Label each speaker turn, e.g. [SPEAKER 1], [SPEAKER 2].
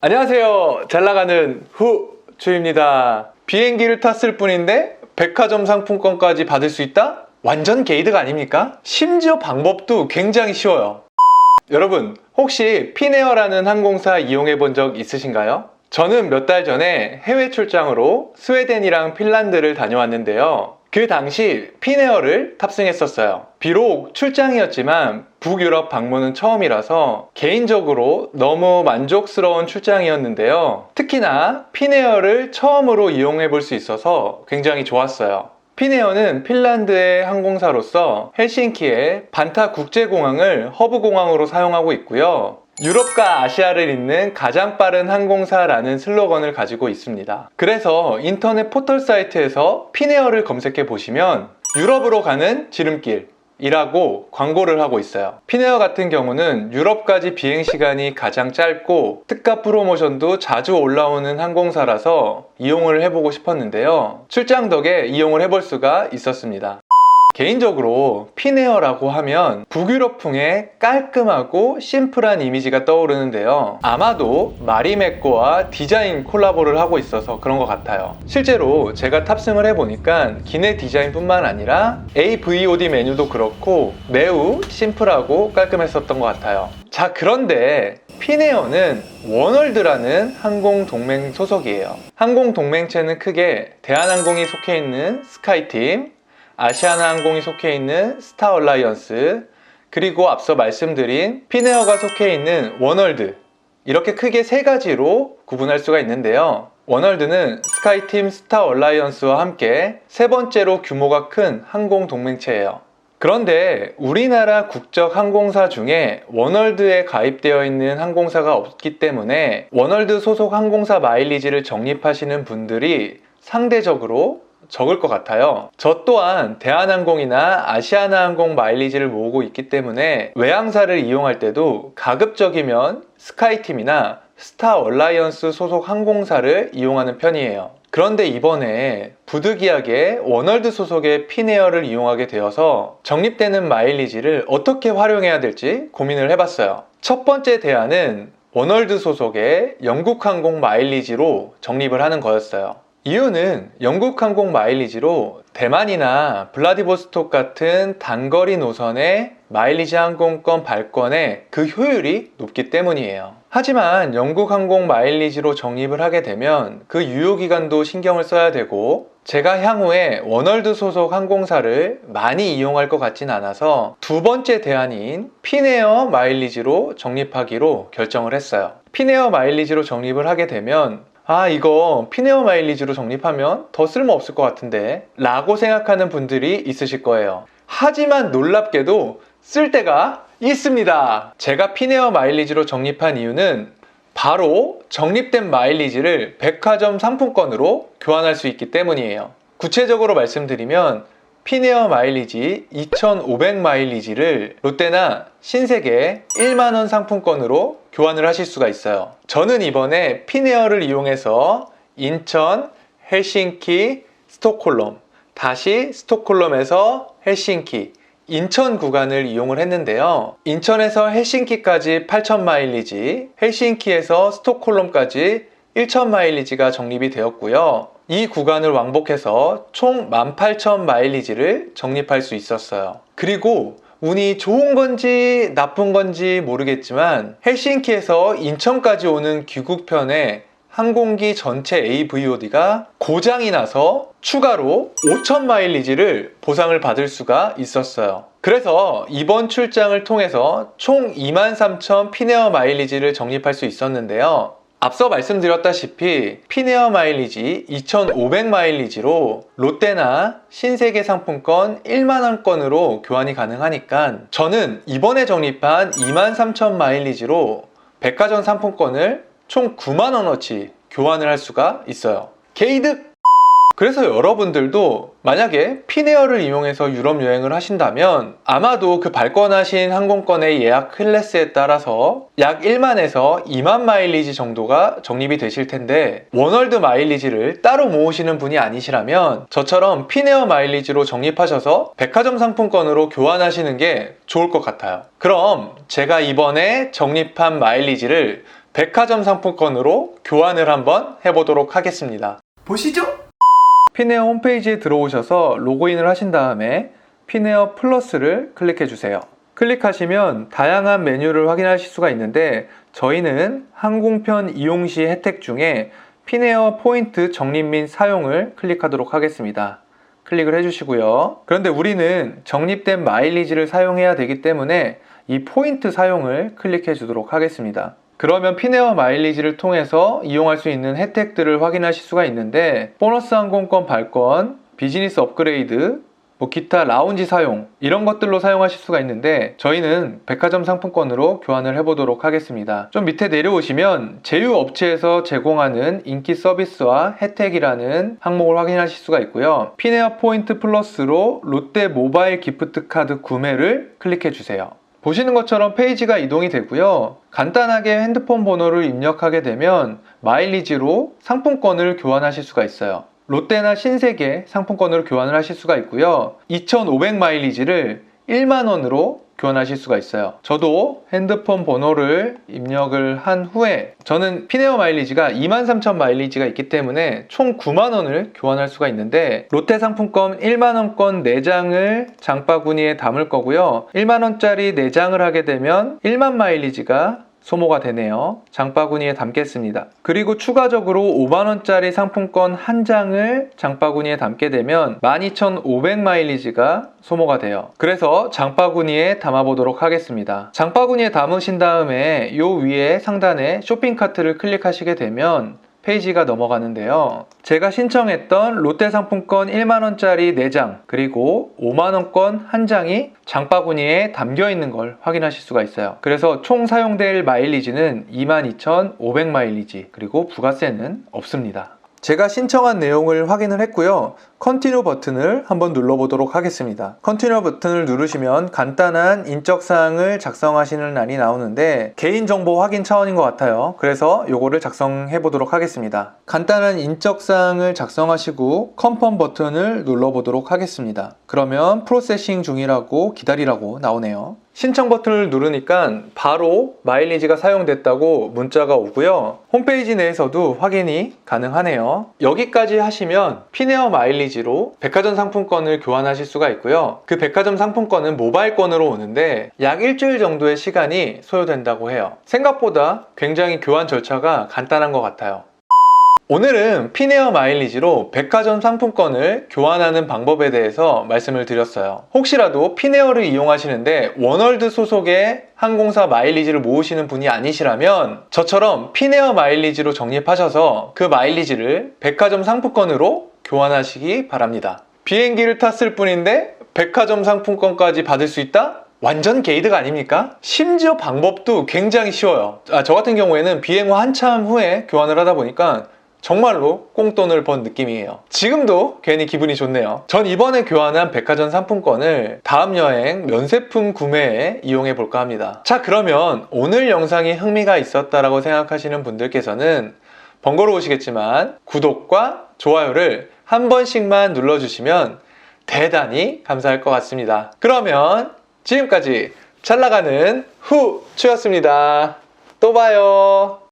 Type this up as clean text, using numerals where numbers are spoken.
[SPEAKER 1] 안녕하세요. 잘나가는 후추입니다. 비행기를 탔을 뿐인데 백화점 상품권까지 받을 수 있다? 완전 게이득 아닙니까? 심지어 방법도 굉장히 쉬워요. 여러분, 혹시 피네어라는 항공사 이용해 본 적 있으신가요? 저는 몇 달 전에 해외 출장으로 스웨덴이랑 핀란드를 다녀왔는데요. 그 당시 피네어를 탑승했었어요. 비록 출장이었지만 북유럽 방문은 처음이라서 개인적으로 너무 만족스러운 출장이었는데요. 특히나 피네어를 처음으로 이용해 볼 수 있어서 굉장히 좋았어요. 피네어는 핀란드의 항공사로서 헬싱키의 반타 국제공항을 허브공항으로 사용하고 있고요. 유럽과 아시아를 잇는 가장 빠른 항공사라는 슬로건을 가지고 있습니다. 그래서 인터넷 포털 사이트에서 피네어를 검색해 보시면 유럽으로 가는 지름길이라고 광고를 하고 있어요. 피네어 같은 경우는 유럽까지 비행 시간이 가장 짧고 특가 프로모션도 자주 올라오는 항공사라서 이용을 해보고 싶었는데요. 출장 덕에 이용을 해볼 수가 있었습니다. 개인적으로 피네어라고 하면 북유럽풍의 깔끔하고 심플한 이미지가 떠오르는데요. 아마도 마리메꼬와 디자인 콜라보를 하고 있어서 그런 것 같아요. 실제로 제가 탑승을 해보니까 기내 디자인뿐만 아니라 AVOD 메뉴도 그렇고 매우 심플하고 깔끔했었던 것 같아요. 자, 그런데 피네어는 워널드라는 항공동맹 소속이에요. 항공동맹체는 크게 대한항공이 속해 있는 스카이팀, 아시아나항공이 속해 있는 스타얼라이언스, 그리고 앞서 말씀드린 피네어가 속해 있는 워널드, 이렇게 크게 세 가지로 구분할 수가 있는데요. 워널드는 스카이팀 스타얼라이언스와 함께 세 번째로 규모가 큰 항공동맹체예요. 그런데 우리나라 국적 항공사 중에 워널드에 가입되어 있는 항공사가 없기 때문에 워널드 소속 항공사 마일리지를 적립하시는 분들이 상대적으로 적을 것 같아요. 저 또한 대한항공이나 아시아나항공 마일리지를 모으고 있기 때문에 외항사를 이용할 때도 가급적이면 스카이팀이나 스타얼라이언스 소속 항공사를 이용하는 편이에요. 그런데 이번에 부득이하게 워널드 소속의 피네어를 이용하게 되어서 적립되는 마일리지를 어떻게 활용해야 될지 고민을 해봤어요. 첫 번째 대안은 워널드 소속의 영국항공 마일리지로 적립을 하는 거였어요. 이유는 영국항공 마일리지로 대만이나 블라디보스톡 같은 단거리 노선의 마일리지 항공권 발권의 그 효율이 높기 때문이에요. 하지만 영국항공 마일리지로 적립을 하게 되면 그 유효기간도 신경을 써야 되고 제가 향후에 워널드 소속 항공사를 많이 이용할 것 같진 않아서 두 번째 대안인 피네어 마일리지로 적립하기로 결정을 했어요. 피네어 마일리지로 적립을 하게 되면 이거 피네어 마일리지로 적립하면 더 쓸모없을 것 같은데 라고 생각하는 분들이 있으실 거예요. 하지만 놀랍게도 쓸 데가 있습니다. 제가 피네어 마일리지로 적립한 이유는 바로 적립된 마일리지를 백화점 상품권으로 교환할 수 있기 때문이에요. 구체적으로 말씀드리면 피네어 마일리지 2,500 마일리지를 롯데나 신세계 1만원 상품권으로 교환을 하실 수가 있어요. 저는 이번에 피네어를 이용해서 인천, 헬싱키, 스톡홀름, 다시 스톡홀름에서 헬싱키, 인천 구간을 이용을 했는데요. 인천에서 헬싱키까지 8,000 마일리지, 헬싱키에서 스톡홀름까지 1,000 마일리지가 적립이 되었고요. 이 구간을 왕복해서 총 18,000 마일리지를 적립할 수 있었어요. 그리고 운이 좋은 건지 나쁜 건지 모르겠지만 헬싱키에서 인천까지 오는 귀국편에 항공기 전체 AVOD가 고장이 나서 추가로 5,000 마일리지를 보상을 받을 수가 있었어요. 그래서 이번 출장을 통해서 총 23,000 피네어 마일리지를 적립할 수 있었는데요. 앞서 말씀드렸다시피 피네어 마일리지 2,500 마일리지로 롯데나 신세계 상품권 1만원권으로 교환이 가능하니까 저는 이번에 적립한 23,000 마일리지로 백화점 상품권을 총 9만원어치 교환을 할 수가 있어요. 게이득! 그래서 여러분들도 만약에 피네어를 이용해서 유럽 여행을 하신다면 아마도 그 발권하신 항공권의 예약 클래스에 따라서 약 1만에서 2만 마일리지 정도가 적립이 되실 텐데 워널드 마일리지를 따로 모으시는 분이 아니시라면 저처럼 피네어 마일리지로 적립하셔서 백화점 상품권으로 교환하시는 게 좋을 것 같아요. 그럼 제가 이번에 적립한 마일리지를 백화점 상품권으로 교환을 한번 해보도록 하겠습니다.
[SPEAKER 2] 보시죠.
[SPEAKER 1] 피네어 홈페이지에 들어오셔서 로그인을 하신 다음에 피네어 플러스를 클릭해 주세요. 클릭하시면 다양한 메뉴를 확인하실 수가 있는데 저희는 항공편 이용 시 혜택 중에 피네어 포인트 적립 및 사용을 클릭하도록 하겠습니다. 클릭을 해주시고요. 그런데 우리는 적립된 마일리지를 사용해야 되기 때문에 이 포인트 사용을 클릭해 주도록 하겠습니다. 그러면 피네어 마일리지를 통해서 이용할 수 있는 혜택들을 확인하실 수가 있는데 보너스 항공권 발권, 비즈니스 업그레이드, 기타 라운지 사용 이런 것들로 사용하실 수가 있는데 저희는 백화점 상품권으로 교환을 해보도록 하겠습니다. 좀 밑에 내려오시면 제휴업체에서 제공하는 인기 서비스와 혜택이라는 항목을 확인하실 수가 있고요. 피네어 포인트 플러스로 롯데 모바일 기프트 카드 구매를 클릭해 주세요. 보시는 것처럼 페이지가 이동이 되고요. 간단하게 핸드폰 번호를 입력하게 되면 마일리지로 상품권을 교환하실 수가 있어요. 롯데나 신세계 상품권으로 교환을 하실 수가 있고요. 2,500 마일리지를 1만원으로 교환하실 수가 있어요. 저도 핸드폰 번호를 입력을 한 후에 저는 피네어 마일리지가 23,000 마일리지가 있기 때문에 총 9만원을 교환할 수가 있는데 롯데 상품권 1만원권 4장을 장바구니에 담을 거고요. 1만원짜리 4장을 하게 되면 1만 마일리지가 소모가 되네요. 장바구니에 담겠습니다. 그리고 추가적으로 5만원짜리 상품권 한 장을 장바구니에 담게 되면 12,500 마일리지가 소모가 돼요. 그래서 장바구니에 담아보도록 하겠습니다. 장바구니에 담으신 다음에 요 위에 상단에 쇼핑카트를 클릭하시게 되면 페이지가 넘어가는데요. 제가 신청했던 롯데 상품권 1만원짜리 4장 그리고 5만원권 한 장이 장바구니에 담겨 있는 걸 확인하실 수가 있어요. 그래서 총 사용될 마일리지는 22,500 마일리지 그리고 부가세는 없습니다. 제가 신청한 내용을 확인을 했고요. 컨티뉴 버튼을 한번 눌러보도록 하겠습니다. 컨티뉴 버튼을 누르시면 간단한 인적사항을 작성하시는欄이 나오는데 개인정보 확인 차원인 것 같아요. 그래서 요거를 작성해 보도록 하겠습니다. 간단한 인적사항을 작성하시고 컨펌 버튼을 눌러보도록 하겠습니다. 그러면 프로세싱 중이라고 기다리라고 나오네요. 신청 버튼을 누르니까 바로 마일리지가 사용됐다고 문자가 오고요. 홈페이지 내에서도 확인이 가능하네요. 여기까지 하시면 피네어 마일리지로 백화점 상품권을 교환하실 수가 있고요. 그 백화점 상품권은 모바일권으로 오는데 약 일주일 정도의 시간이 소요된다고 해요. 생각보다 굉장히 교환 절차가 간단한 것 같아요. 오늘은 피네어 마일리지로 백화점 상품권을 교환하는 방법에 대해서 말씀을 드렸어요. 혹시라도 피네어를 이용하시는데 워널드 소속의 항공사 마일리지를 모으시는 분이 아니시라면 저처럼 피네어 마일리지로 적립하셔서 그 마일리지를 백화점 상품권으로 교환하시기 바랍니다. 비행기를 탔을 뿐인데 백화점 상품권까지 받을 수 있다? 완전 게이드가 아닙니까? 심지어 방법도 굉장히 쉬워요. 저 같은 경우에는 비행 후 한참 후에 교환을 하다 보니까 정말로 꽁돈을 번 느낌이에요. 지금도 괜히 기분이 좋네요. 전 이번에 교환한 백화점 상품권을 다음 여행 면세품 구매에 이용해 볼까 합니다. 자, 그러면 오늘 영상이 흥미가 있었다라고 생각하시는 분들께서는 번거로우시겠지만 구독과 좋아요를 한 번씩만 눌러주시면 대단히 감사할 것 같습니다. 그러면 지금까지 잘 나가는 후추였습니다. 또 봐요.